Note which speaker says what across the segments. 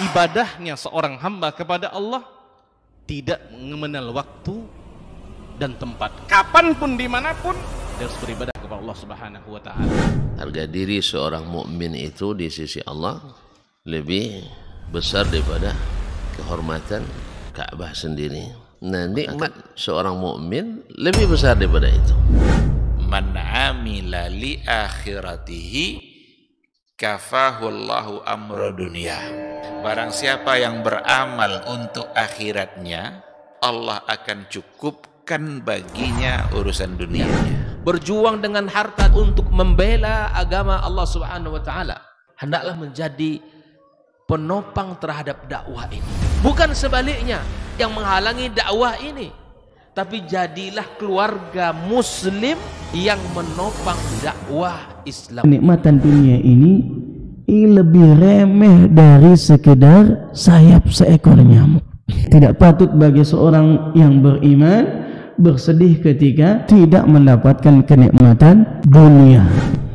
Speaker 1: ibadahnya seorang hamba kepada Allah tidak mengenal waktu dan tempat. Kapanpun, dimanapun, dia harus beribadah kepada Allah Subhanahu wa Ta'ala.
Speaker 2: Harga diri seorang mukmin itu di sisi Allah lebih besar daripada kehormatan Ka'bah sendiri. Nah, nikmat seorang mukmin lebih besar daripada itu.
Speaker 3: Man amila li akhiratihi kafahu Allahu amra dunia. Barang siapa yang beramal untuk akhiratnya, Allah akan cukupkan baginya urusan dunianya.
Speaker 4: Berjuang dengan harta untuk membela agama Allah Subhanahu wa Ta'ala, hendaklah menjadi penopang terhadap dakwah ini, bukan sebaliknya yang menghalangi dakwah ini, tapi jadilah keluarga muslim yang menopang dakwah Islam.
Speaker 5: Kenikmatan dunia ini lebih remeh dari sekedar sayap seekor nyamuk. Tidak patut bagi seorang yang beriman bersedih ketika tidak mendapatkan kenikmatan dunia.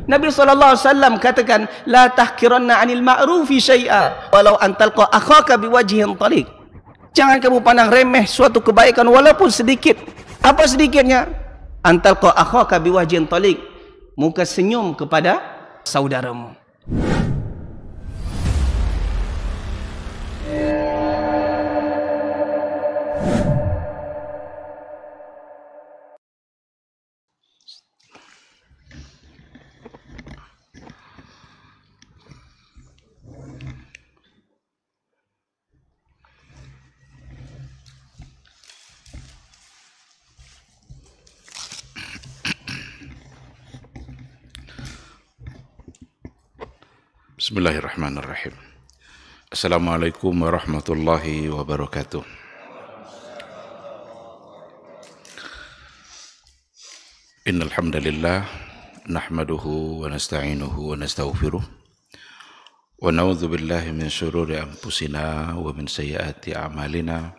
Speaker 6: Nabi SAW katakan, la tahkiranna 'anil ma'rufi syai'a walau an talqa akhaka biwajhin taliq. Jangan kamu pandang remeh suatu kebaikan walaupun sedikit. Apa sedikitnya? An talqa akhaka biwajhin taliq, muka senyum kepada saudaramu.
Speaker 3: Bismillahirrahmanirrahim. Assalamualaikum warahmatullahi wabarakatuh. Innal hamdalillah nahmaduhu wa nasta'inuhu wa nastaghfiruh wa na'udzu billahi min shururi anfusina wa min sayyiati a'malina.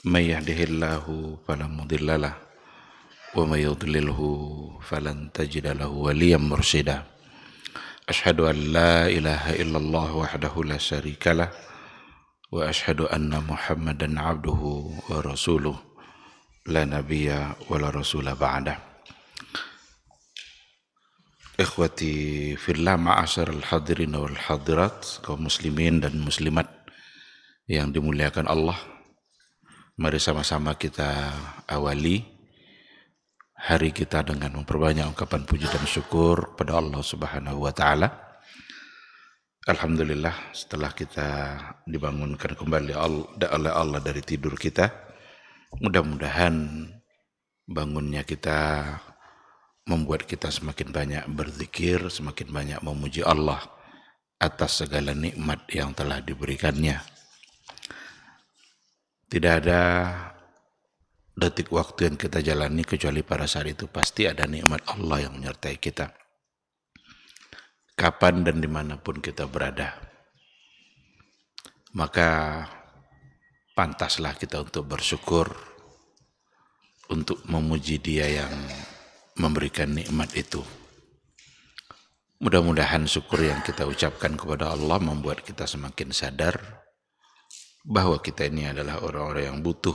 Speaker 3: May yahdihillahu fala mudhillalah wa may yudlilhu falan tajida lahu waliyan mursyida. Ashhadu an la ilaha illallah wahdahu la syarikalah wa ashhadu anna Muhammadan abduhu wa rasuluh la nabiyya wa la rasula ba'dah. Ikhwati fillah, ma'asyiral hadirin wal hadirat, kaum muslimin dan muslimat yang dimuliakan Allah. Mari sama-sama kita awali hari kita dengan memperbanyak ungkapan puji dan syukur pada Allah Subhanahu wa Ta'ala. Alhamdulillah, setelah kita dibangunkan kembali oleh Allah dari tidur kita, mudah-mudahan bangunnya kita membuat kita semakin banyak berzikir, semakin banyak memuji Allah atas segala nikmat yang telah diberikannya. Tidak ada detik waktu yang kita jalani kecuali pada saat itu pasti ada nikmat Allah yang menyertai kita, kapan dan dimanapun kita berada. Maka pantaslah kita untuk bersyukur, untuk memuji Dia yang memberikan nikmat itu. Mudah-mudahan syukur yang kita ucapkan kepada Allah membuat kita semakin sadar bahwa kita ini adalah orang-orang yang butuh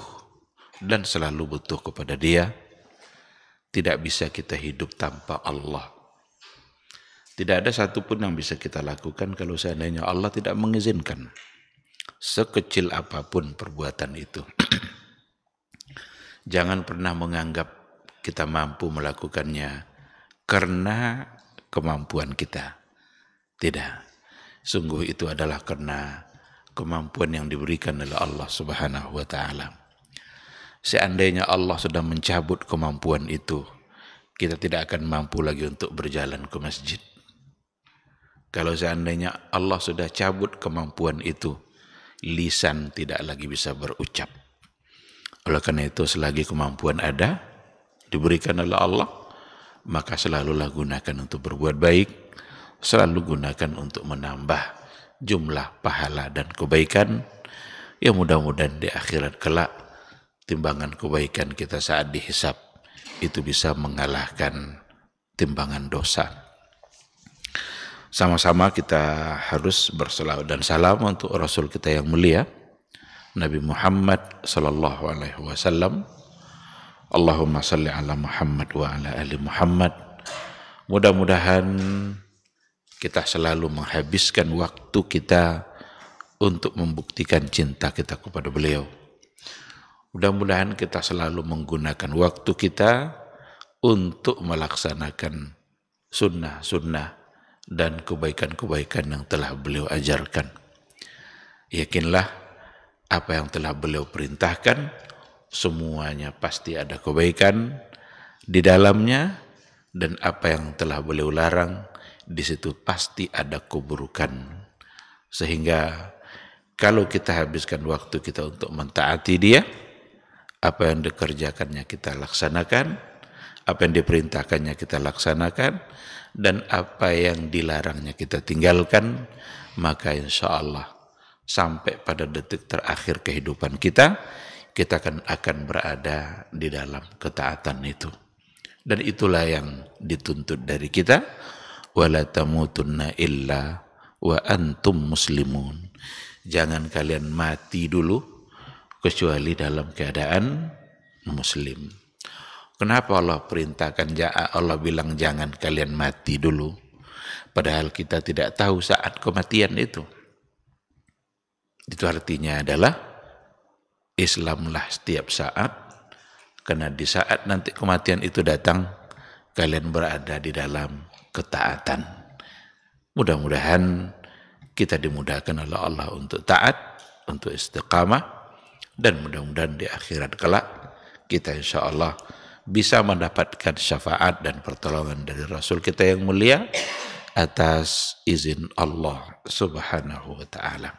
Speaker 3: dan selalu butuh kepada Dia. Tidak bisa kita hidup tanpa Allah. Tidak ada satupun yang bisa kita lakukan kalau seandainya Allah tidak mengizinkan, sekecil apapun perbuatan itu. Jangan pernah menganggap kita mampu melakukannya karena kemampuan kita. Tidak. Sungguh itu adalah karena kemampuan yang diberikan oleh Allah Subhanahu wa Ta'ala. Seandainya Allah sudah mencabut kemampuan itu, kita tidak akan mampu lagi untuk berjalan ke masjid. Kalau seandainya Allah sudah cabut kemampuan itu, lisan tidak lagi bisa berucap. Oleh karena itu, selagi kemampuan ada, diberikan oleh Allah, maka selalulah gunakan untuk berbuat baik, selalu gunakan untuk menambah jumlah pahala dan kebaikan, yang mudah-mudahan di akhirat kelak, timbangan kebaikan kita saat dihisab itu bisa mengalahkan timbangan dosa. Sama-sama kita harus berselawat dan salam untuk Rasul kita yang mulia, Nabi Muhammad sallallahu alaihi wasallam. Allahumma salli ala Muhammad wa ala ali Muhammad. Mudah-mudahan kita selalu menghabiskan waktu kita untuk membuktikan cinta kita kepada beliau. Mudah-mudahan kita selalu menggunakan waktu kita untuk melaksanakan sunnah-sunnah dan kebaikan-kebaikan yang telah beliau ajarkan. Yakinlah apa yang telah beliau perintahkan, semuanya pasti ada kebaikan di dalamnya, dan apa yang telah beliau larang, di situ pasti ada keburukan. Sehingga kalau kita habiskan waktu kita untuk mentaati dia, apa yang dikerjakannya kita laksanakan, apa yang diperintahkannya kita laksanakan, dan apa yang dilarangnya kita tinggalkan, maka insya Allah sampai pada detik terakhir kehidupan kita akan berada di dalam ketaatan itu. Dan itulah yang dituntut dari kita, wala tamutunna illa wa antum muslimun. Jangan kalian mati dulu kecuali dalam keadaan muslim. Kenapa Allah perintahkan, Allah bilang jangan kalian mati dulu, padahal kita tidak tahu saat kematian itu. Itu artinya adalah Islamlah setiap saat, karena di saat nanti kematian itu datang, kalian berada di dalam ketaatan. Mudah-mudahan kita dimudahkan oleh Allah untuk taat, untuk istiqamah, dan mudah-mudahan di akhirat kelak kita insya Allah bisa mendapatkan syafaat dan pertolongan dari Rasul kita yang mulia atas izin Allah subhanahu wa ta'ala.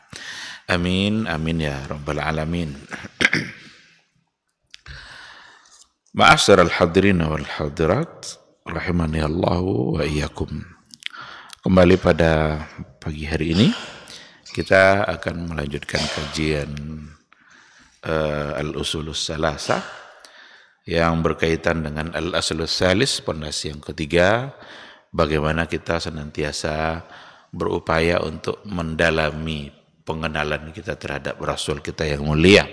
Speaker 3: Amin, amin ya rabbal alamin. Ma'asyiral hadirin wal hadirat, rahimani Allahu wa iyyakum. Kembali pada pagi hari ini kita akan melanjutkan kajian Al-Usulus Salasah yang berkaitan dengan Al-Aslus Salis, pondasi yang ketiga, bagaimana kita senantiasa berupaya untuk mendalami pengenalan kita terhadap Rasul kita yang mulia,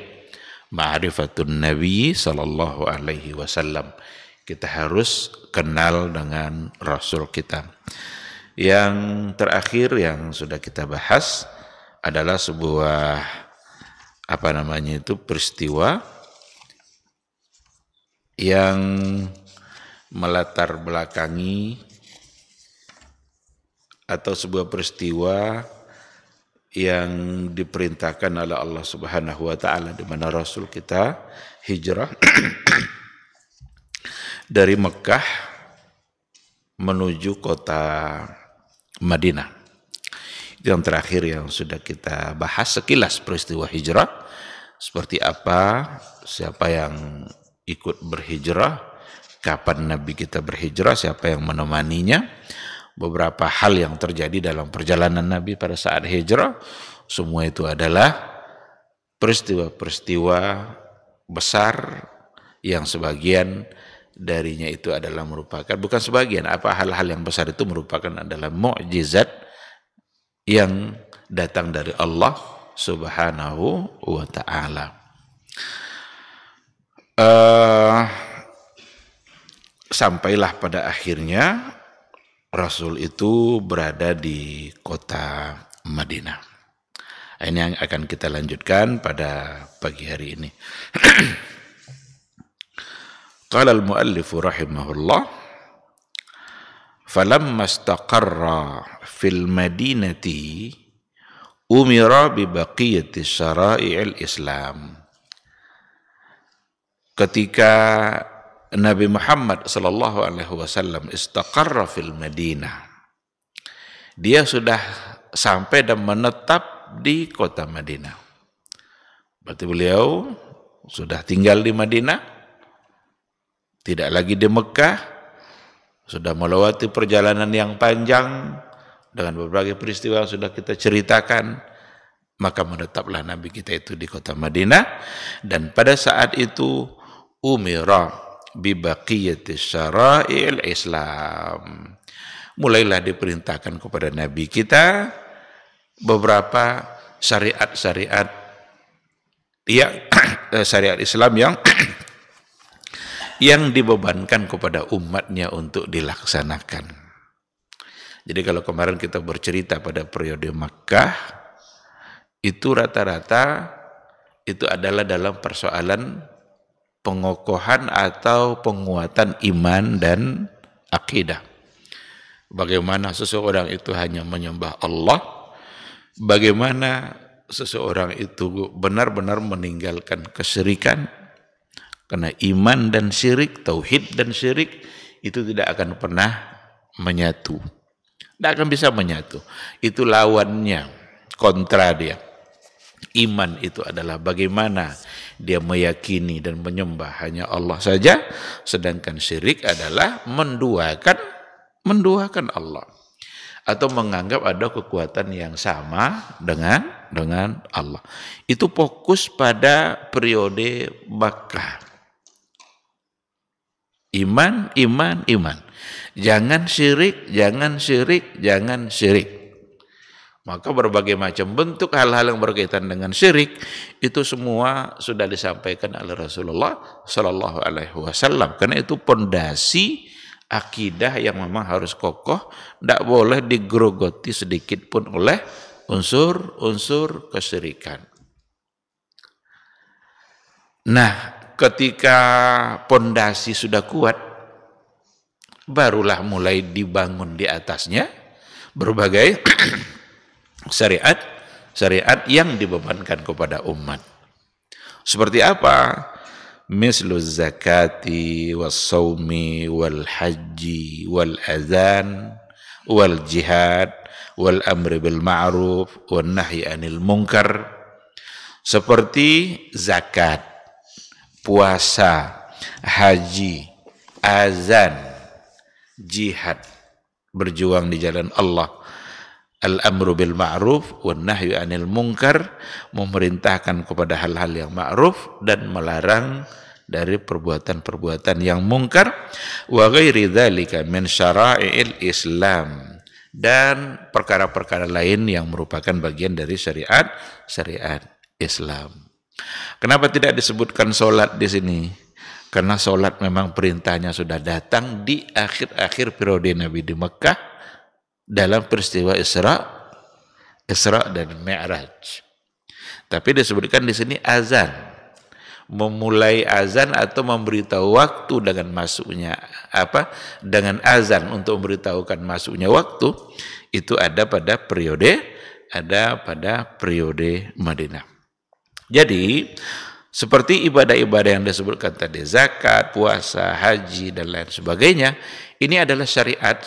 Speaker 3: ma'rifatun Nabi sallallahu alaihi wasallam. Kita harus kenal dengan Rasul kita. Yang terakhir yang sudah kita bahas adalah sebuah peristiwa yang melatar belakangi atau sebuah peristiwa yang diperintahkan oleh Allah Subhanahu wa taala, di mana Rasul kita hijrah dari Mekah menuju kota Madinah. Yang terakhir yang sudah kita bahas sekilas peristiwa hijrah, seperti apa, siapa yang ikut berhijrah, kapan Nabi kita berhijrah, siapa yang menemaninya, beberapa hal yang terjadi dalam perjalanan Nabi pada saat hijrah. Semua itu adalah peristiwa-peristiwa besar yang sebagian darinya itu adalah merupakan, bukan sebagian, hal-hal yang besar itu merupakan adalah mukjizat yang datang dari Allah Subhanahu wa ta'ala. Sampailah pada akhirnya Rasul itu berada di kota Madinah. Ini yang akan kita lanjutkan pada pagi hari ini. Qala al-muallifu rahimahullah, falamma istaqarra fil madinati umira bi baqiyati syara'i'il Islam. Ketika Nabi Muhammad sallallahu alaihi wasallam istaqarra fil Madinah, dia sudah sampai dan menetap di kota Madinah. Berarti beliau sudah tinggal di Madinah, tidak lagi di Mekah, sudah melewati perjalanan yang panjang dengan berbagai peristiwa yang sudah kita ceritakan, maka menetaplah Nabi kita itu di kota Madinah. Dan pada saat itu umira bi baqiyati syara'il Islam, mulailah diperintahkan kepada Nabi kita beberapa syariat-syariat syariat Islam yang dibebankan kepada umatnya untuk dilaksanakan. Jadi kalau kemarin kita bercerita pada periode Makkah, itu rata-rata itu adalah dalam persoalan pengokohan atau penguatan iman dan akidah. Bagaimana seseorang itu hanya menyembah Allah, bagaimana seseorang itu benar-benar meninggalkan kesyirikan, karena iman dan syirik, tauhid dan syirik itu tidak akan pernah menyatu. Tidak akan bisa menyatu. Itu lawannya, kontra dia. Iman itu adalah bagaimana dia meyakini dan menyembah hanya Allah saja, sedangkan syirik adalah menduakan Allah atau menganggap ada kekuatan yang sama dengan Allah. Itu fokus pada periode Makkah. Iman. Jangan syirik. Maka berbagai macam bentuk hal-hal yang berkaitan dengan syirik itu semua sudah disampaikan oleh Rasulullah Sallallahu Alaihi Wasallam. Karena itu pondasi akidah yang memang harus kokoh, tidak boleh digerogoti sedikit pun oleh unsur kesyirikan. Nah, ketika pondasi sudah kuat, barulah mulai dibangun di atasnya berbagai syariat yang dibebankan kepada umat. Seperti apa? Mislu zakati was saumi wal haji wal azan wal jihad wal amri bil ma'ruf wal nahyi anil munkar. Seperti zakat, puasa, haji, azan, jihad, berjuang di jalan Allah, al-amru bil ma'ruf wan nahyu anil munkar, memerintahkan kepada hal-hal yang ma'ruf dan melarang dari perbuatan-perbuatan yang mungkar, wa ghairi dzalika min syara'il Islam, dan perkara-perkara lain yang merupakan bagian dari syariat Islam. Kenapa tidak disebutkan sholat di sini? Karena sholat memang perintahnya sudah datang di akhir-akhir periode Nabi di Mekah dalam peristiwa Isra dan Mi'raj. Tapi disebutkan di sini azan, memulai azan atau memberitahu waktu dengan masuknya dengan azan untuk memberitahukan masuknya waktu itu ada pada periode Madinah. Jadi seperti ibadah-ibadah yang disebutkan tadi, zakat, puasa, haji dan lain sebagainya, ini adalah syariat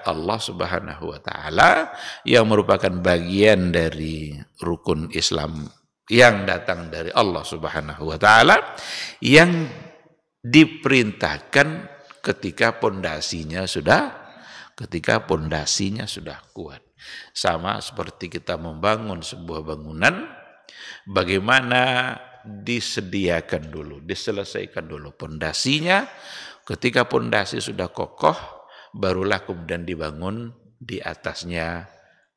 Speaker 3: Allah Subhanahu wa taala yang merupakan bagian dari rukun Islam yang datang dari Allah Subhanahu wa taala yang diperintahkan ketika pondasinya sudah kuat. Sama seperti kita membangun sebuah bangunan, bagaimana disediakan dulu, diselesaikan dulu pondasinya. Ketika pondasi sudah kokoh, barulah kemudian dibangun di atasnya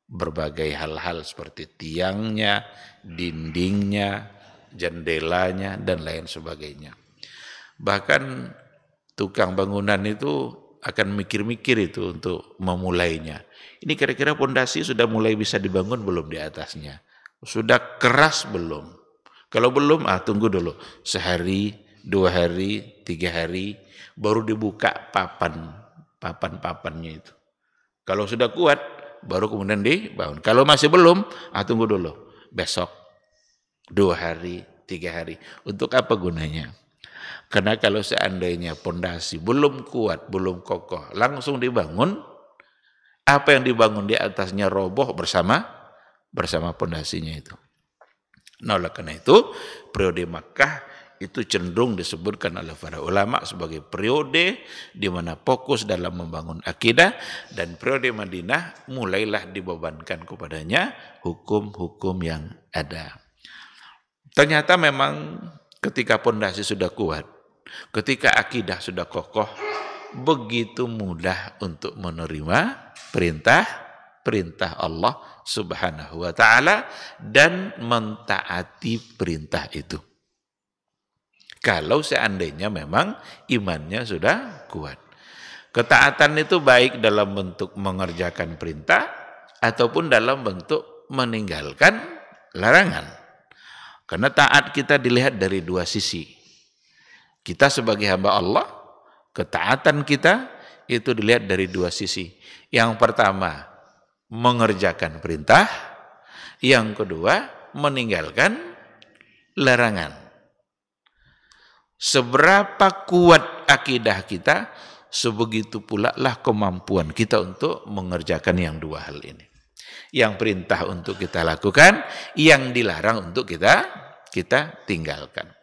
Speaker 3: berbagai hal-hal seperti tiangnya, dindingnya, jendelanya, dan lain sebagainya. Bahkan tukang bangunan itu akan mikir-mikir itu untuk memulainya. Ini kira-kira pondasi sudah mulai bisa dibangun belum di atasnya? Sudah keras belum? Kalau belum, tunggu dulu. Sehari, 2 hari, 3 hari, baru dibuka papan-papannya itu. Kalau sudah kuat, baru kemudian dibangun. Kalau masih belum, tunggu dulu. Besok, 2 hari, 3 hari. Untuk apa gunanya? Karena kalau seandainya pondasi belum kuat, belum kokoh, langsung dibangun, apa yang dibangun di atasnya roboh bersama pondasinya itu. Nah, oleh karena itu, periode Makkah itu cenderung disebutkan oleh para ulama sebagai periode di mana fokus dalam membangun akidah, dan periode Madinah mulailah dibebankan kepadanya hukum-hukum yang ada. Ternyata memang ketika pondasi sudah kuat, ketika akidah sudah kokoh, begitu mudah untuk menerima perintah Allah Subhanahu wa taala dan mentaati perintah itu. Kalau seandainya memang imannya sudah kuat. Ketaatan itu baik dalam bentuk mengerjakan perintah ataupun dalam bentuk meninggalkan larangan. Karena taat kita dilihat dari dua sisi. Kita sebagai hamba Allah, ketaatan kita itu dilihat dari dua sisi. Yang pertama, mengerjakan perintah. Yang kedua, meninggalkan larangan. Seberapa kuat akidah kita, sebegitu pula lah kemampuan kita untuk mengerjakan yang dua hal ini. Yang perintah untuk kita lakukan, yang dilarang untuk kita tinggalkan.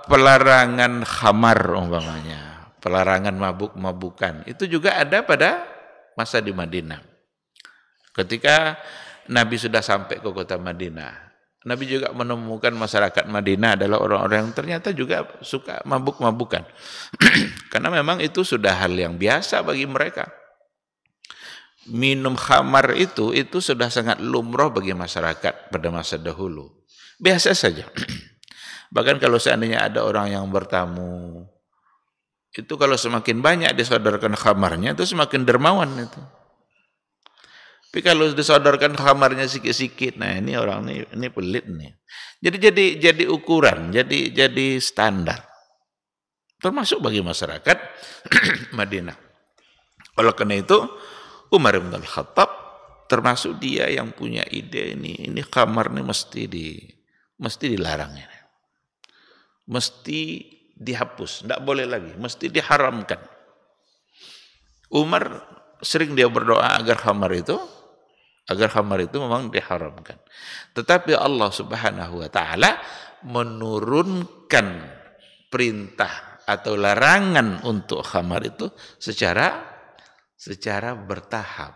Speaker 3: Pelarangan khamar umpamanya, pelarangan mabuk-mabukan, itu juga ada pada masa di Madinah. Ketika Nabi sudah sampai ke kota Madinah, Nabi juga menemukan masyarakat Madinah adalah orang-orang yang ternyata juga suka mabuk-mabukan. Karena memang itu sudah hal yang biasa bagi mereka. Minum khamar itu sudah sangat lumrah bagi masyarakat pada masa dahulu. Biasa saja. Bahkan kalau seandainya ada orang yang bertamu, itu kalau semakin banyak disodorkan khamarnya, itu semakin dermawan itu. Tapi kalau disodorkan khamarnya sikit-sikit, nah ini orang ini pelit nih. Jadi ukuran, jadi standar. Termasuk bagi masyarakat Madinah. Oleh karena itu, Umar bin Al-Khattab termasuk dia yang punya ide ini khamar ini mesti dilarang ini. Mesti dihapus, tidak boleh lagi, mesti diharamkan. Umar sering dia berdoa agar khamar itu memang diharamkan. Tetapi Allah Subhanahu wa taala menurunkan perintah atau larangan untuk khamar itu secara bertahap.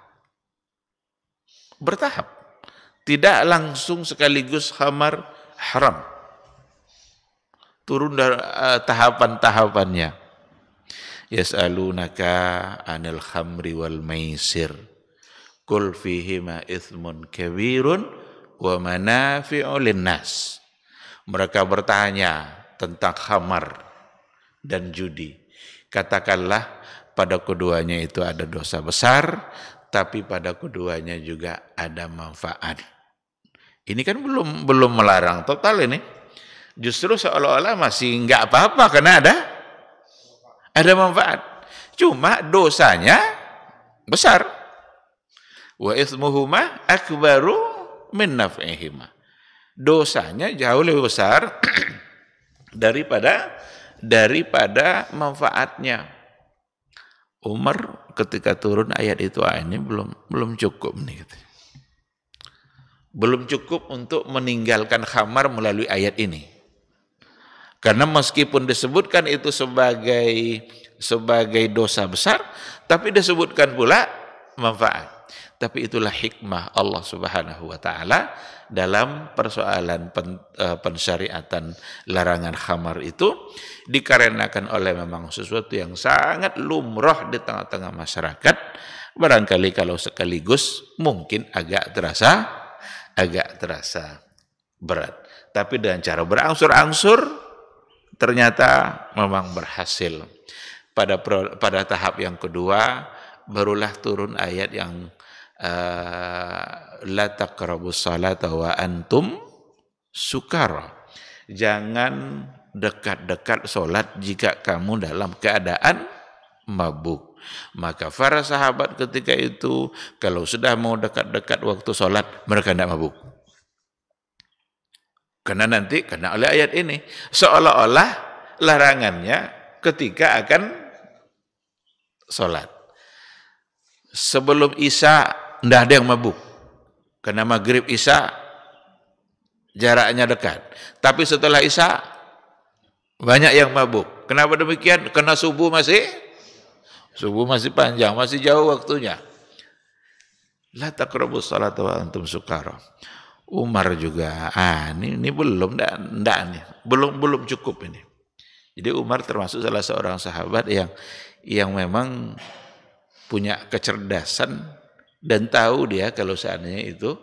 Speaker 3: Bertahap. Tidak langsung sekaligus khamar haram. Turun dari tahapan-tahapannya. Yas'alunaka 'anil khamri wal maisir. Qul fihima itsmun kabirun wa manafi'u linnas. Mereka bertanya tentang khamar dan judi. Katakanlah pada keduanya itu ada dosa besar, tapi pada keduanya juga ada manfaat. Ini kan belum melarang total ini. Justru seolah-olah masih enggak apa-apa karena ada manfaat. Cuma dosanya besar. Wa itsmuhuma akbaru min naf'ihima. Dosanya jauh lebih besar daripada manfaatnya. Umar ketika turun ayat itu, ini belum cukup nih. Belum cukup untuk meninggalkan khamar melalui ayat ini. Karena meskipun disebutkan itu sebagai dosa besar, tapi disebutkan pula manfaat. Tapi itulah hikmah Allah Subhanahu wa taala dalam persoalan pensyariatan larangan khamar itu, dikarenakan oleh memang sesuatu yang sangat lumrah di tengah-tengah masyarakat. Barangkali kalau sekaligus mungkin agak terasa berat. Tapi dengan cara berangsur-angsur ternyata memang berhasil. Pada tahap yang kedua barulah turun ayat yang la taqrabus salata wa antum sukara. Jangan dekat-dekat solat jika kamu dalam keadaan mabuk. Maka para sahabat ketika itu kalau sudah mau dekat-dekat waktu solat, mereka tidak mabuk. Karena nanti kena oleh ayat ini. Seolah-olah larangannya ketika akan sholat. Sebelum Isya tidak ada yang mabuk. Karena maghrib Isya jaraknya dekat. Tapi setelah Isya banyak yang mabuk. Kenapa demikian? Karena subuh masih panjang, masih jauh waktunya. La taqrabus salata wa antum sukara. Umar juga, ini belum cukup ini. Jadi Umar termasuk salah seorang sahabat yang memang punya kecerdasan dan tahu dia kalau seandainya itu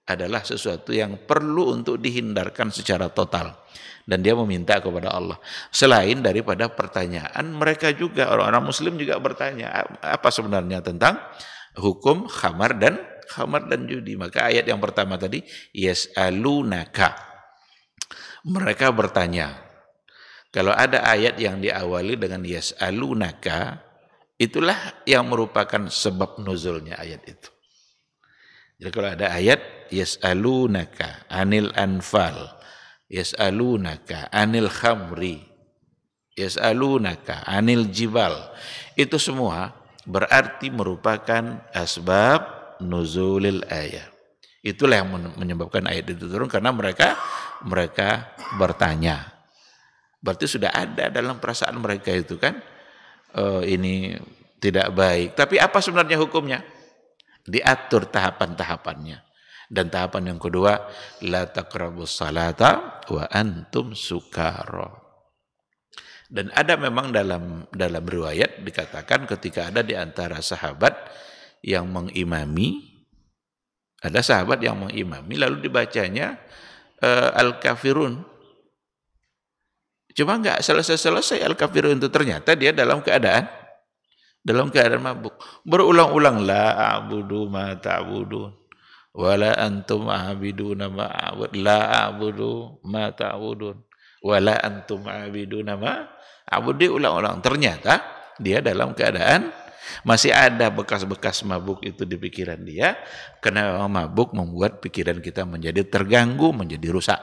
Speaker 3: adalah sesuatu yang perlu untuk dihindarkan secara total. Dan dia meminta kepada Allah. Selain daripada pertanyaan, mereka juga, orang-orang muslim juga bertanya, apa sebenarnya tentang hukum khamar dan judi. Maka ayat yang pertama tadi, yas'alunaka. Mereka bertanya. Kalau ada ayat yang diawali dengan yas'alunaka, itulah yang merupakan sebab nuzulnya ayat itu. Jadi kalau ada ayat yas'alunaka anil anfal, yas'alunaka anil khamri, yas'alunaka anil jibal, itu semua berarti merupakan asbab nuzulil ayat. Itulah yang menyebabkan ayat itu turun, karena mereka bertanya. Berarti sudah ada dalam perasaan mereka itu kan, ini tidak baik. Tapi apa sebenarnya hukumnya? Diatur tahapan-tahapannya. Dan tahapan yang kedua, la taqrabus salata wa antum sukara. Dan ada memang dalam riwayat dikatakan ketika ada di antara sahabat yang mengimami, ada sahabat yang mengimami lalu dibacanya al-kafirun. Cuma enggak selesai al-kafirun itu, ternyata dia dalam keadaan mabuk. Berulang-ulang, la a'budu ma ta'budun wala antum a'biduna ma a'bud, la a'budu ma ta'budun wala antum a'biduna ma a'bud. Diulang-ulang, ternyata dia dalam keadaan masih ada bekas-bekas mabuk itu di pikiran dia, karena mabuk membuat pikiran kita menjadi terganggu, menjadi rusak.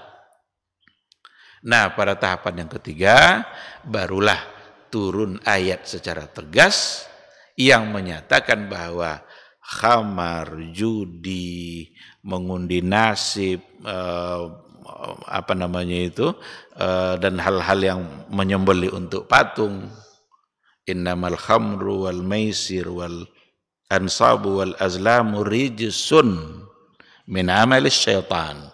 Speaker 3: Nah, pada tahapan yang ketiga barulah turun ayat secara tegas yang menyatakan bahwa khamar, judi, mengundi nasib, dan hal-hal yang menyembelih untuk patung. Innamal khamru wal maisir wal ansabu wal azlamu rijsun min amalis syaitan.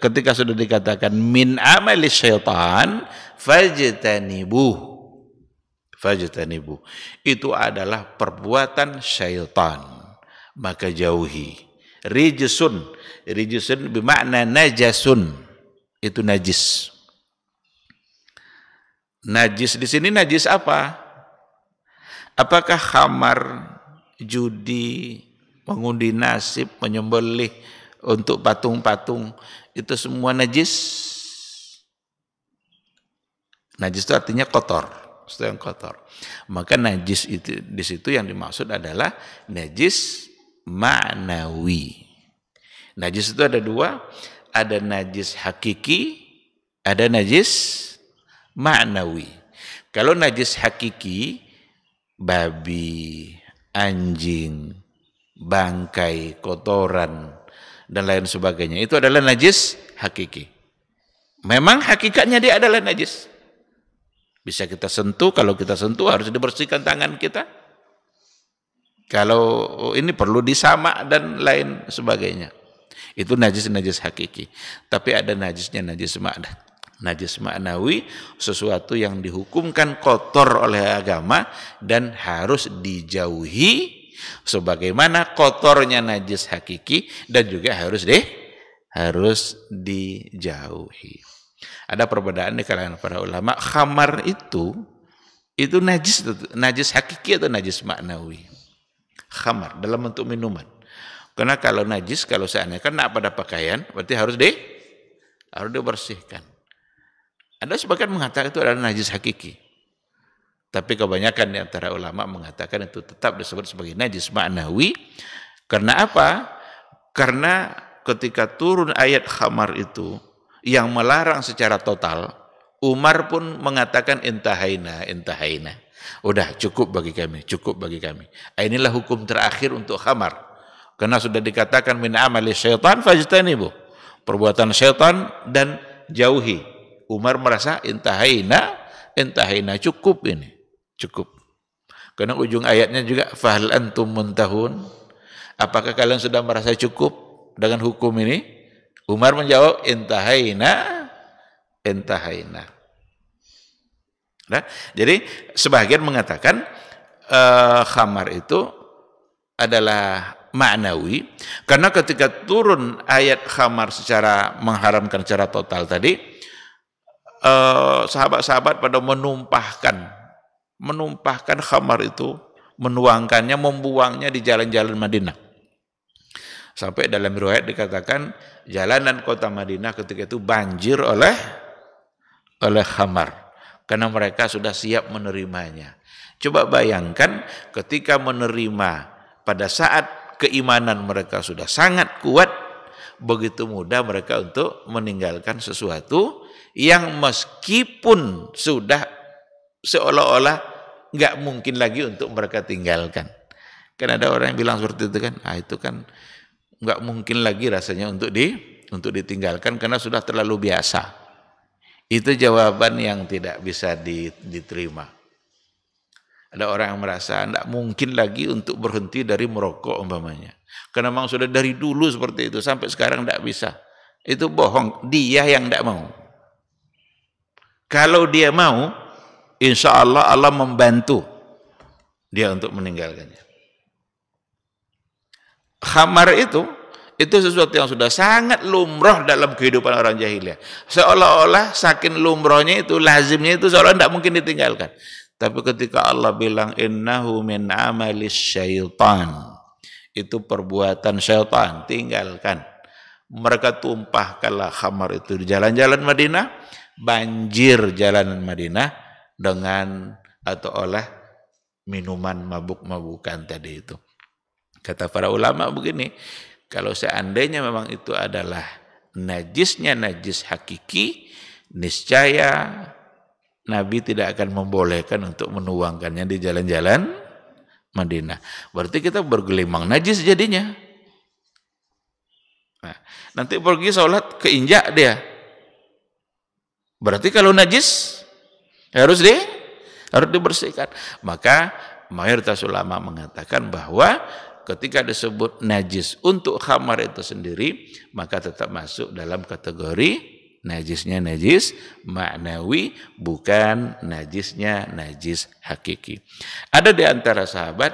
Speaker 3: Ketika sudah dikatakan min amalis syaitan, fajtanibuh. Itu adalah perbuatan syaitan, maka jauhi. Rijsun bermakna najasun, itu najis. Najis di sini najis apa? Apakah khamar, judi, mengundi nasib, menyembelih untuk patung-patung, itu semua najis? Najis itu artinya kotor, sesuatu yang kotor. Maka najis itu di situ yang dimaksud adalah najis ma'nawi. Najis itu ada dua, ada najis hakiki, ada najis ma'nawi. Kalau najis hakiki, babi, anjing, bangkai, kotoran, dan lain sebagainya, itu adalah najis hakiki. Memang hakikatnya dia adalah najis. Bisa kita sentuh, kalau kita sentuh harus dibersihkan tangan kita. Kalau ini perlu disamak dan lain sebagainya. Itu najis hakiki. Tapi ada najisnya najis ma'nawi, sesuatu yang dihukumkan kotor oleh agama dan harus dijauhi, sebagaimana kotornya najis hakiki dan juga harus dijauhi. Ada perbedaan di kalangan para ulama, khamar itu najis hakiki atau najis ma'nawi. Khamar dalam bentuk minuman. Karena kalau najis, kalau seandainya kena pada pakaian, berarti harus dibersihkan. Ada sebagian mengatakan itu adalah najis hakiki. Tapi kebanyakan di antara ulama mengatakan itu tetap disebut sebagai najis ma'nawi. Karena apa? Karena ketika turun ayat khamar itu yang melarang secara total, Umar pun mengatakan intahaina. Udah cukup bagi kami. Inilah hukum terakhir untuk khamar. Karena sudah dikatakan min amali syaitan fajtanibu. Perbuatan syaitan dan jauhi. Umar merasa intahaina cukup ini. Cukup. Karena ujung ayatnya juga fahal antum muntahun. Apakah kalian sudah merasa cukup dengan hukum ini? Umar menjawab intahaina. Nah, jadi sebagian mengatakan khamar itu adalah maknawi, karena ketika turun ayat khamar secara mengharamkan secara total tadi, sahabat-sahabat pada menumpahkan khamar itu, menuangkannya, membuangnya di jalan-jalan Madinah. Sampai dalam riwayat dikatakan jalanan kota Madinah ketika itu banjir oleh khamar, karena mereka sudah siap menerimanya. Coba bayangkan ketika menerima pada saat keimanan mereka sudah sangat kuat, begitu mudah mereka untuk meninggalkan sesuatu yang meskipun sudah seolah-olah nggak mungkin lagi untuk mereka tinggalkan. Kan ada orang yang bilang seperti itu kan, itu kan nggak mungkin lagi rasanya untuk ditinggalkan karena sudah terlalu biasa. Itu jawaban yang tidak bisa diterima. Ada orang yang merasa tidak mungkin lagi untuk berhenti dari merokok umpamanya, karena memang sudah dari dulu seperti itu sampai sekarang tidak bisa. Itu bohong, dia yang tidak mau. Kalau dia mau, insya Allah Allah membantu dia untuk meninggalkannya. Khamar itu sesuatu yang sudah sangat lumrah dalam kehidupan orang jahiliyah. Seolah-olah saking lumrahnya itu, lazimnya itu seolah tidak mungkin ditinggalkan. Tapi ketika Allah bilang innahu min amalis syaitan, itu perbuatan syaitan, tinggalkan. Mereka tumpahkanlah khamar itu di jalan-jalan Madinah, banjir jalanan Madinah dengan atau oleh minuman mabuk-mabukan tadi itu. Kata para ulama begini, kalau seandainya memang itu adalah najisnya najis hakiki, niscaya Nabi tidak akan membolehkan untuk menuangkannya di jalan-jalan Madinah. Berarti kita bergelimang najis jadinya. Nah, nanti pergi sholat keinjak dia. Berarti kalau najis harus dibersihkan. Maka mayoritas ulama mengatakan bahwa ketika disebut najis untuk khamar itu sendiri, maka tetap masuk dalam kategori najisnya najis maknawi, bukan najisnya najis hakiki. Ada di antara sahabat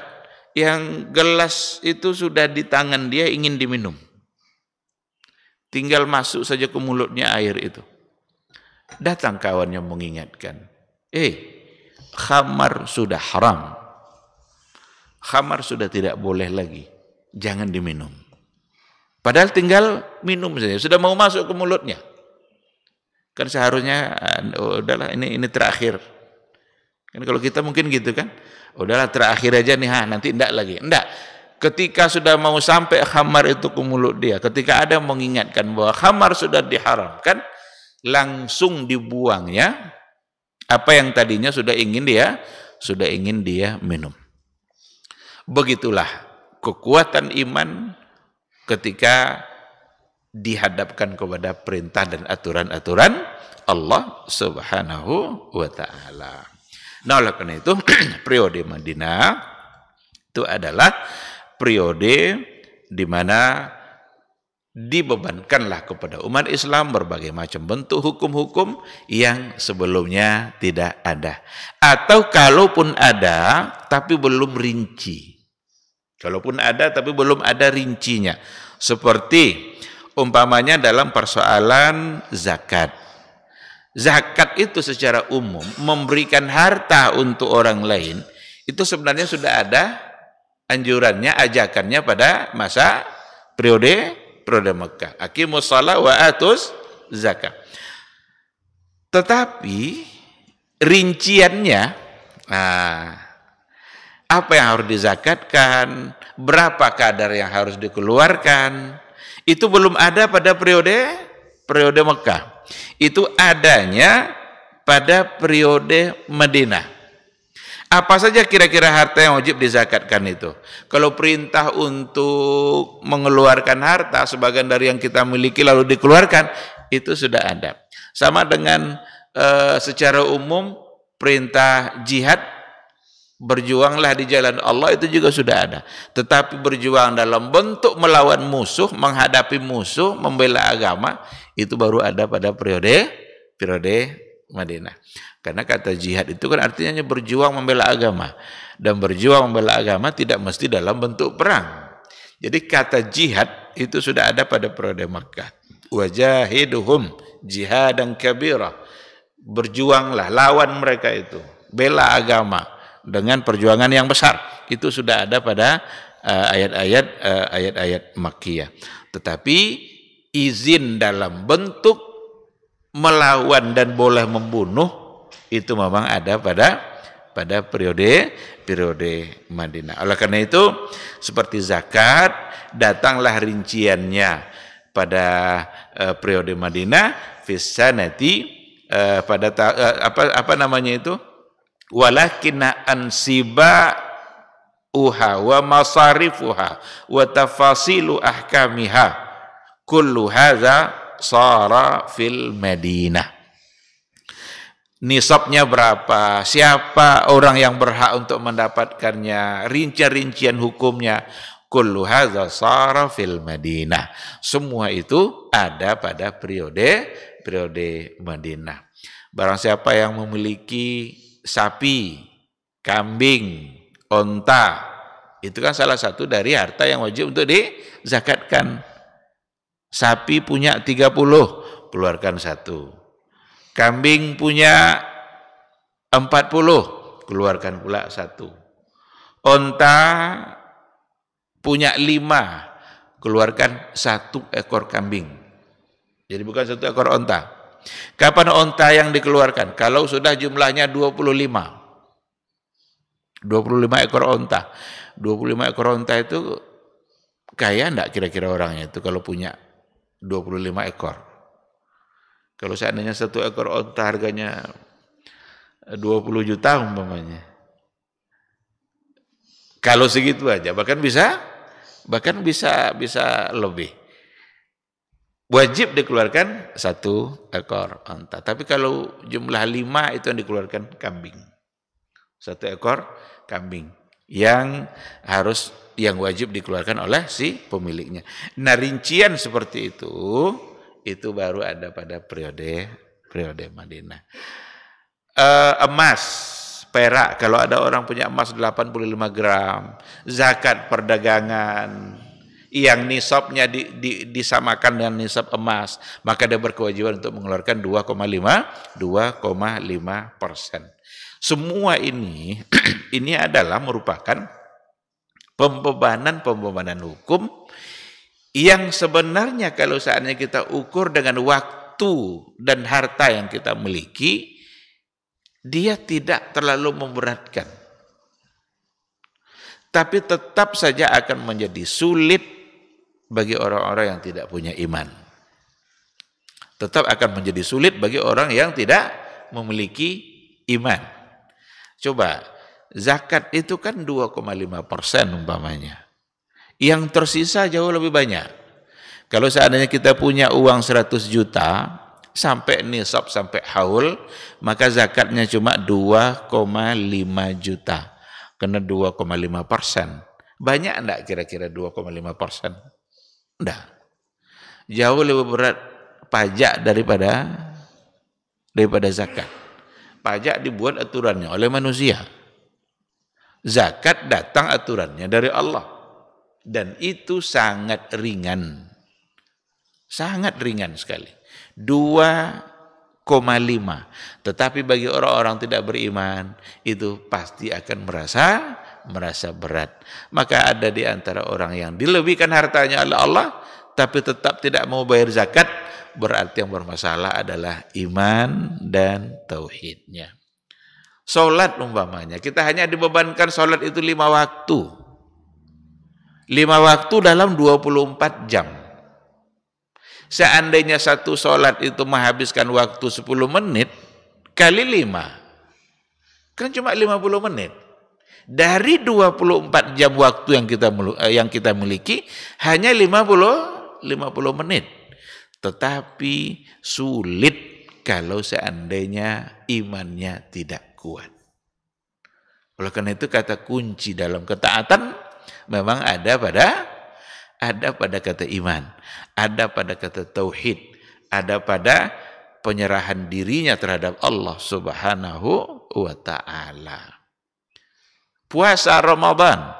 Speaker 3: yang gelas itu sudah di tangan dia ingin diminum, tinggal masuk saja ke mulutnya air itu. Datang kawannya mengingatkan, khamar sudah haram, khamar sudah tidak boleh lagi, jangan diminum. Padahal tinggal minum saja, sudah mau masuk ke mulutnya. Kan seharusnya udahlah ini terakhir. Kan kalau kita mungkin gitu kan, udahlah terakhir aja nih, nanti enggak lagi. Enggak. Ketika sudah mau sampai khamar itu ke mulut dia, ketika ada mengingatkan bahwa khamar sudah diharamkan, langsung dibuangnya apa yang tadinya sudah ingin dia minum. Begitulah kekuatan iman ketika dihadapkan kepada perintah dan aturan-aturan Allah Subhanahu wa ta'ala. Nah, oleh karena itu periode Madinah itu adalah periode di mana dibebankanlah kepada umat Islam berbagai macam bentuk hukum-hukum yang sebelumnya tidak ada, atau kalaupun ada tapi belum rinci. Kalaupun ada tapi belum ada rincinya. Seperti umpamanya dalam persoalan zakat. Zakat itu secara umum memberikan harta untuk orang lain, itu sebenarnya sudah ada anjurannya, ajakannya pada masa periode Mekah. Aqimus shalah wa atuz zakat. Tetapi rinciannya, apa yang harus dizakatkan, berapa kadar yang harus dikeluarkan, itu belum ada pada periode Mekah. Itu adanya pada periode Madinah. Apa saja kira-kira harta yang wajib dizakatkan itu? Kalau perintah untuk mengeluarkan harta sebagian dari yang kita miliki lalu dikeluarkan, itu sudah ada. Sama dengan secara umum perintah jihad, berjuanglah di jalan Allah, itu juga sudah ada. Tetapi berjuang dalam bentuk melawan musuh, menghadapi musuh, membela agama, itu baru ada pada periode Madinah. Karena kata jihad itu kan artinya berjuang membela agama. Dan berjuang membela agama tidak mesti dalam bentuk perang. Jadi kata jihad itu sudah ada pada periode Makkah. Wajahiduhum jihadan kabira. Berjuanglah, lawan mereka itu. Bela agama dengan perjuangan yang besar. Itu sudah ada pada ayat-ayat Makkiyah. Tetapi izin dalam bentuk melawan dan boleh membunuh itu memang ada pada periode Madinah. Oleh karena itu seperti zakat datanglah rinciannya pada periode Madinah fisanati pada apa namanya itu walakinna ansiba uha wa masarifuha wa tafasilu ahkamiha kullu hadza sara fil Madinah. Nisabnya berapa, siapa orang yang berhak untuk mendapatkannya, rincian-rincian hukumnya, kullu hadza sara fil Madinah. Semua itu ada pada periode Madinah. Barang siapa yang memiliki sapi, kambing, onta, itu kan salah satu dari harta yang wajib untuk dizakatkan. Sapi punya 30, keluarkan 1. Kambing punya 40, keluarkan pula 1. Onta punya 5, keluarkan 1 ekor kambing. Jadi bukan 1 ekor onta. Kapan onta yang dikeluarkan? Kalau sudah jumlahnya 25. 25 ekor onta. 25 ekor onta itu kaya enggak kira-kira orangnya itu kalau punya 25 ekor. Kalau seandainya 1 ekor onta harganya 20 juta umpamanya. Kalau segitu aja bahkan bisa lebih. Wajib dikeluarkan 1 ekor onta. Tapi kalau jumlah 5 itu yang dikeluarkan kambing. 1 ekor kambing yang wajib dikeluarkan oleh si pemiliknya. Nah, rincian seperti itu baru ada pada periode Madinah. Emas, perak, kalau ada orang punya emas 85 gram, zakat perdagangan yang nisabnya disamakan dengan nisab emas, maka dia berkewajiban untuk mengeluarkan 2,5%. Semua ini adalah merupakan pembebanan hukum yang sebenarnya kalau saatnya kita ukur dengan waktu dan harta yang kita miliki, dia tidak terlalu memberatkan. Tapi tetap saja akan menjadi sulit bagi orang-orang yang tidak punya iman. Tetap akan menjadi sulit bagi orang yang tidak memiliki iman. Coba, zakat itu kan 2,5% umpamanya. Yang tersisa jauh lebih banyak. Kalau seandainya kita punya uang 100 juta, sampai nisab, sampai haul, maka zakatnya cuma 2,5 juta. Kena 2,5%. Banyak enggak kira-kira 2,5%? Enggak. Jauh lebih berat pajak daripada zakat. Pajak dibuat aturannya oleh manusia. Zakat datang aturannya dari Allah. Dan itu sangat ringan. Sangat ringan sekali. 2,5. Tetapi bagi orang-orang tidak beriman, itu pasti akan merasa berat. Maka ada di antara orang yang dilebihkan hartanya oleh Allah, tapi tetap tidak mau bayar zakat, berarti yang bermasalah adalah iman dan tauhidnya. Salat umpamanya, kita hanya dibebankan salat itu 5 waktu. 5 waktu dalam 24 jam. Seandainya satu salat itu menghabiskan waktu 10 menit, kali 5. Kan cuma 50 menit. Dari 24 jam waktu yang kita miliki, hanya 50 menit. Tetapi sulit kalau seandainya imannya tidak kuat. Oleh karena itu kata kunci dalam ketaatan memang ada pada kata iman, ada pada kata tauhid, ada pada penyerahan dirinya terhadap Allah Subhanahu wa ta'ala. Puasa Ramadan,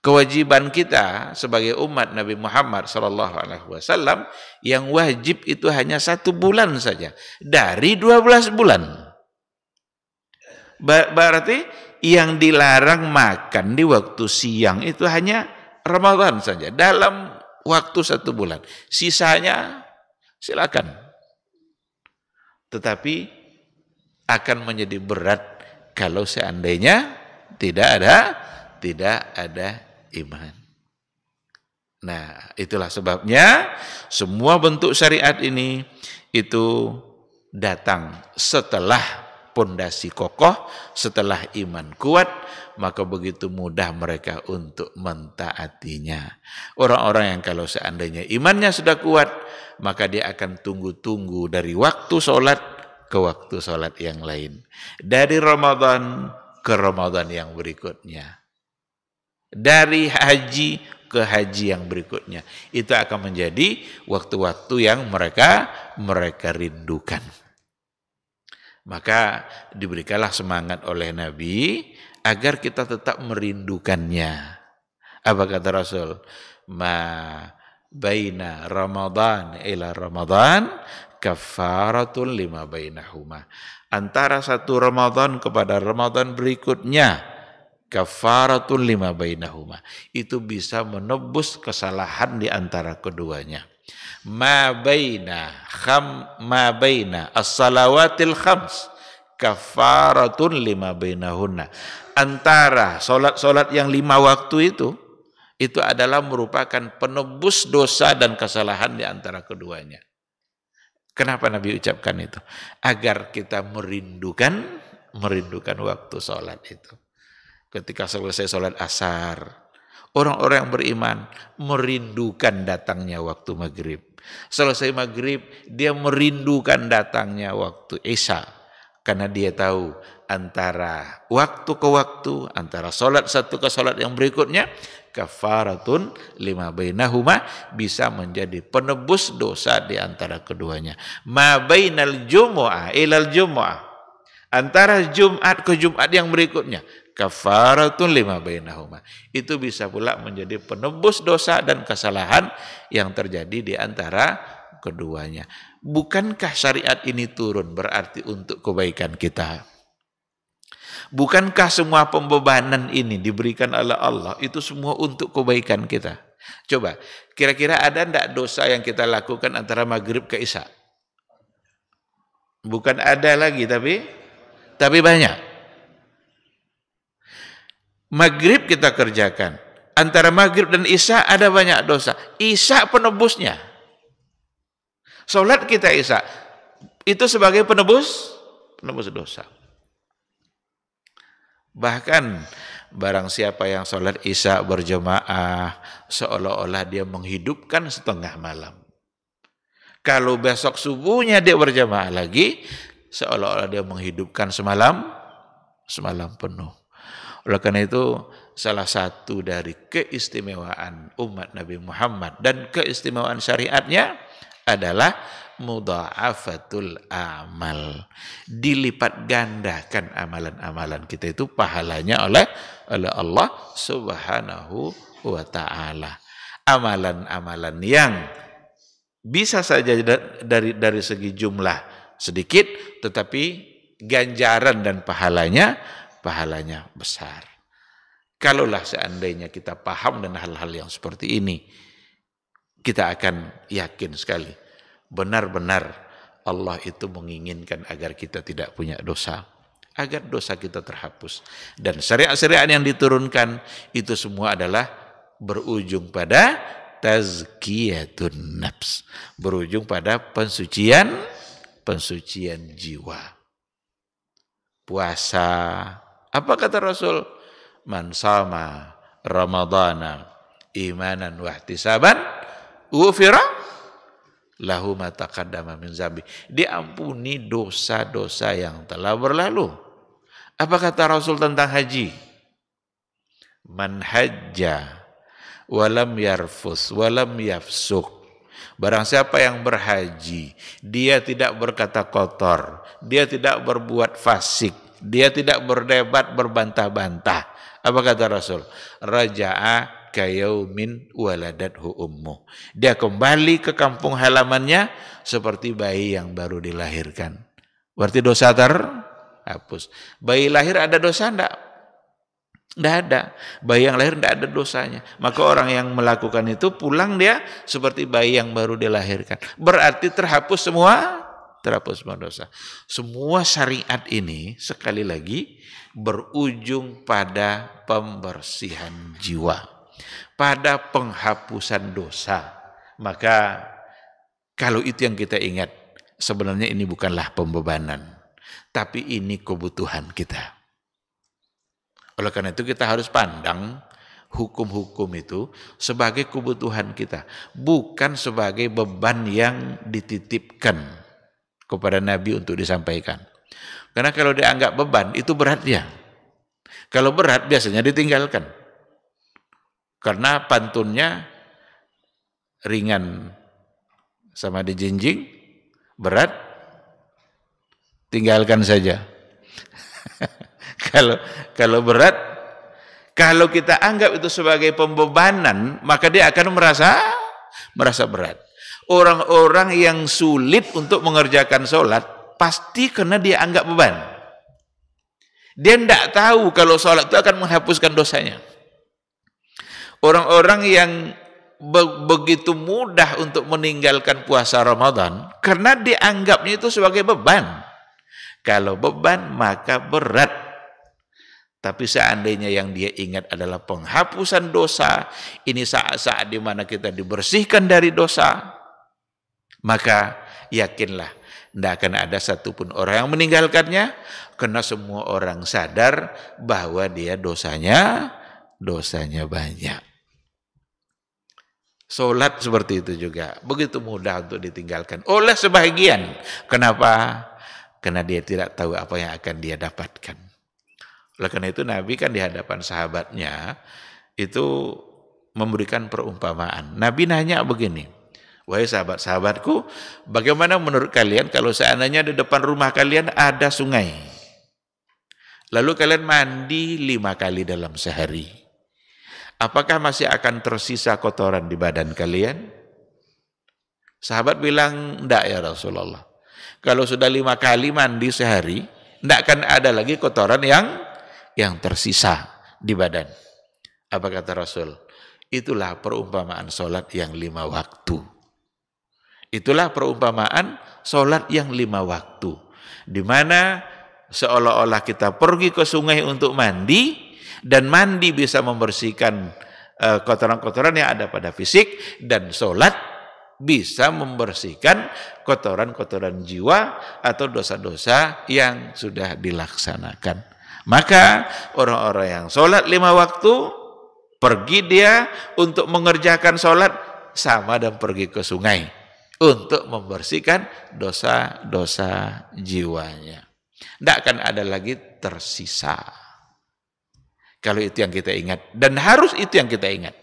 Speaker 3: kewajiban kita sebagai umat Nabi Muhammad SAW yang wajib itu hanya 1 bulan saja dari 12 bulan. Berarti yang dilarang makan di waktu siang itu hanya Ramadan saja dalam waktu 1 bulan. Sisanya silakan. Tetapi akan menjadi berat kalau seandainya tidak ada iman. Nah, itulah sebabnya semua bentuk syariat ini itu datang setelah pondasi kokoh, setelah iman kuat, maka begitu mudah mereka untuk mentaatinya. Orang-orang yang kalau seandainya imannya sudah kuat, maka dia akan tunggu-tunggu dari waktu sholat ke waktu sholat yang lain. Dari Ramadan ke Ramadan yang berikutnya. Dari haji ke haji yang berikutnya. Itu akan menjadi waktu-waktu yang mereka rindukan. Maka diberikanlah semangat oleh Nabi agar kita tetap merindukannya. Apa kata Rasul? Ma baina Ramadan ila Ramadan kafaratun lima bainahuma. Antara satu Ramadan kepada Ramadan berikutnya kafaratun lima bainahuma. Itu bisa menebus kesalahan di antara keduanya. Ma baina as-salawatil khams kafaratun lima bainahunna. Antara solat yang 5 waktu itu adalah merupakan penebus dosa dan kesalahan di antara keduanya. Kenapa Nabi ucapkan itu? Agar kita merindukan waktu sholat itu. Ketika selesai sholat asar, orang-orang yang beriman merindukan datangnya waktu maghrib. Selesai maghrib, dia merindukan datangnya waktu isya. Karena dia tahu antara waktu ke waktu, antara sholat satu ke sholat yang berikutnya, kafaratun lima bainahuma, bisa menjadi penebus dosa di antara keduanya. Ma bainal jumu'ah ilal jumu'ah, antara Jumat ke Jumat yang berikutnya, kafaratun lima bainahuma, itu bisa pula menjadi penebus dosa dan kesalahan yang terjadi di antara keduanya. Bukankah syariat ini turun berarti untuk kebaikan kita? Bukankah semua pembebanan ini diberikan oleh Allah itu semua untuk kebaikan kita? Coba, kira-kira ada enggak dosa yang kita lakukan antara maghrib ke isya? Bukan ada lagi, tapi banyak. Maghrib kita kerjakan. Antara maghrib dan isya ada banyak dosa. Isya penebusnya. Salat kita isya itu sebagai penebus dosa. Bahkan barang siapa yang sholat isya berjamaah seolah-olah dia menghidupkan setengah malam. Kalau besok subuhnya dia berjamaah lagi, seolah-olah dia menghidupkan semalam penuh. Oleh karena itu salah satu dari keistimewaan umat Nabi Muhammad dan keistimewaan syariatnya adalah mudha'afatul amal, dilipat gandakan amalan-amalan kita itu pahalanya oleh Allah Subhanahu wa ta'ala. Amalan-amalan yang bisa saja dari segi jumlah sedikit, tetapi ganjaran dan pahalanya besar. Kalaulah seandainya kita paham dengan hal-hal yang seperti ini, kita akan yakin sekali benar-benar Allah itu menginginkan agar kita tidak punya dosa, agar dosa kita terhapus. Dan syariat-syariat yang diturunkan itu semua adalah berujung pada tazkiyatun nafs, berujung pada pensucian jiwa. Puasa, apa kata Rasul? Man sama Ramadana imanan wa ihtisaban ghufira lahu ma taqaddama min zambi, diampuni dosa-dosa yang telah berlalu. Apa kata Rasul tentang haji? Man hajja walam yarfus walam yafsuk Barang siapa yang berhaji, dia tidak berkata kotor, dia tidak berbuat fasik, dia tidak berdebat, berbantah-bantah. Apa kata Rasul? Raja'a kayaumin waladathu ummu. Dia kembali ke kampung halamannya seperti bayi yang baru dilahirkan. Berarti dosa terhapus. Bayi lahir ada dosa enggak? Tidak ada. Bayi yang lahir tidak ada dosanya. Maka orang yang melakukan itu pulang dia seperti bayi yang baru dilahirkan. Berarti terhapus semua dosa. Semua syariat ini sekali lagi berujung pada pembersihan jiwa, pada penghapusan dosa. Maka kalau itu yang kita ingat, sebenarnya ini bukanlah pembebanan, tapi ini kebutuhan kita. Oleh karena itu kita harus pandang hukum-hukum itu sebagai kebutuhan kita, bukan sebagai beban yang dititipkan kepada Nabi untuk disampaikan. Karena kalau dianggap beban itu berat dia. Kalau berat biasanya ditinggalkan. Karena pantunnya ringan sama dijinjing, berat tinggalkan saja. Kalau berat, kalau kita anggap itu sebagai pembebanan, maka dia akan merasa berat. Orang-orang yang sulit untuk mengerjakan sholat, pasti karena dia anggap beban. Dia tidak tahu kalau sholat itu akan menghapuskan dosanya. Orang-orang yang begitu mudah untuk meninggalkan puasa Ramadan, karena dianggapnya itu sebagai beban. Kalau beban, maka berat. Tapi seandainya yang dia ingat adalah penghapusan dosa, ini saat-saat di mana kita dibersihkan dari dosa, maka yakinlah tidak akan ada satupun orang yang meninggalkannya, karena semua orang sadar bahwa dia dosanya banyak. Solat seperti itu juga, begitu mudah untuk ditinggalkan oleh sebagian. Kenapa? Karena dia tidak tahu apa yang akan dia dapatkan. Oleh karena itu Nabi kan di hadapan sahabatnya itu memberikan perumpamaan. Nabi nanya begini, wahai sahabat-sahabatku, bagaimana menurut kalian kalau seandainya di depan rumah kalian ada sungai, lalu kalian mandi 5 kali dalam sehari, apakah masih akan tersisa kotoran di badan kalian? Sahabat bilang, enggak ya Rasulullah. Kalau sudah 5 kali mandi sehari, enggak akan ada lagi kotoran yang tersisa di badan. Apa kata Rasul? Itulah perumpamaan solat yang 5 waktu. Itulah perumpamaan solat yang 5 waktu. Di mana seolah-olah kita pergi ke sungai untuk mandi, dan mandi bisa membersihkan kotoran-kotoran yang ada pada fisik, dan solat bisa membersihkan kotoran-kotoran jiwa atau dosa-dosa yang sudah dilaksanakan. Maka orang-orang yang sholat 5 waktu, pergi dia untuk mengerjakan sholat sama dan pergi ke sungai untuk membersihkan dosa-dosa jiwanya. Tidak akan ada lagi tersisa. Kalau itu yang kita ingat, dan harus itu yang kita ingat,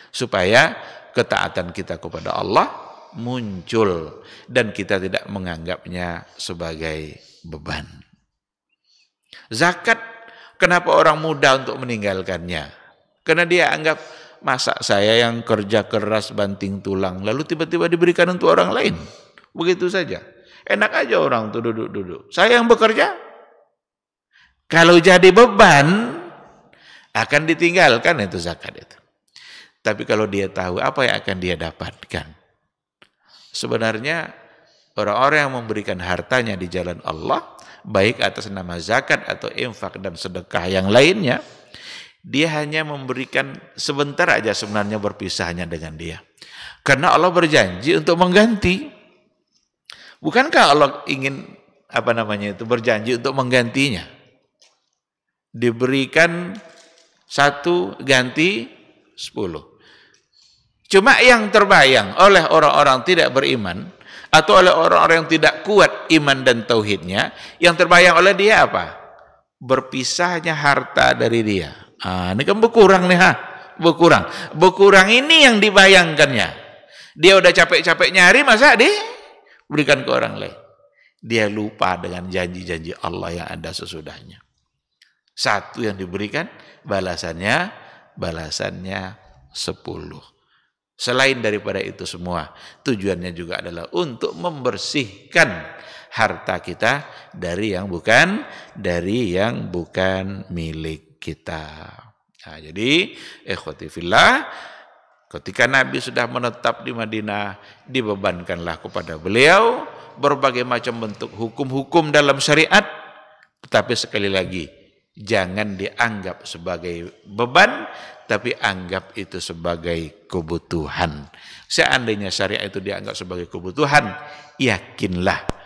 Speaker 3: supaya ketaatan kita kepada Allah muncul dan kita tidak menganggapnya sebagai beban. Zakat, kenapa orang mudah untuk meninggalkannya? Karena dia anggap, masa saya yang kerja keras banting tulang lalu tiba-tiba diberikan untuk orang lain? Begitu saja. Enak aja orang tuh duduk-duduk. Saya yang bekerja. Kalau jadi beban, akan ditinggalkan itu zakat itu. Tapi kalau dia tahu apa yang akan dia dapatkan, sebenarnya orang-orang yang memberikan hartanya di jalan Allah, baik atas nama zakat atau infak dan sedekah yang lainnya, dia hanya memberikan sebentar aja sebenarnya berpisahnya dengan dia. Karena Allah berjanji untuk mengganti. Bukankah Allah ingin berjanji untuk menggantinya? Diberikan 1 ganti 10. Cuma yang terbayang oleh orang-orang tidak beriman atau oleh orang-orang yang tidak kuat iman dan tauhidnya, yang terbayang oleh dia apa? Berpisahnya harta dari dia. Ini kan berkurang nih, berkurang. Berkurang ini yang dibayangkannya. Dia udah capek-capek nyari, masa diberikan ke orang lain. Dia lupa dengan janji-janji Allah yang ada sesudahnya. Satu yang diberikan, balasannya 10. Selain daripada itu semua, tujuannya juga adalah untuk membersihkan harta kita dari yang bukan milik kita. Nah, jadi ikhwati fillah, ketika Nabi sudah menetap di Madinah, dibebankanlah kepada beliau berbagai macam bentuk hukum-hukum dalam syariat. Tetapi sekali lagi, jangan dianggap sebagai beban, tapi anggap itu sebagai kebutuhan. Seandainya syariat itu dianggap sebagai kebutuhan, yakinlah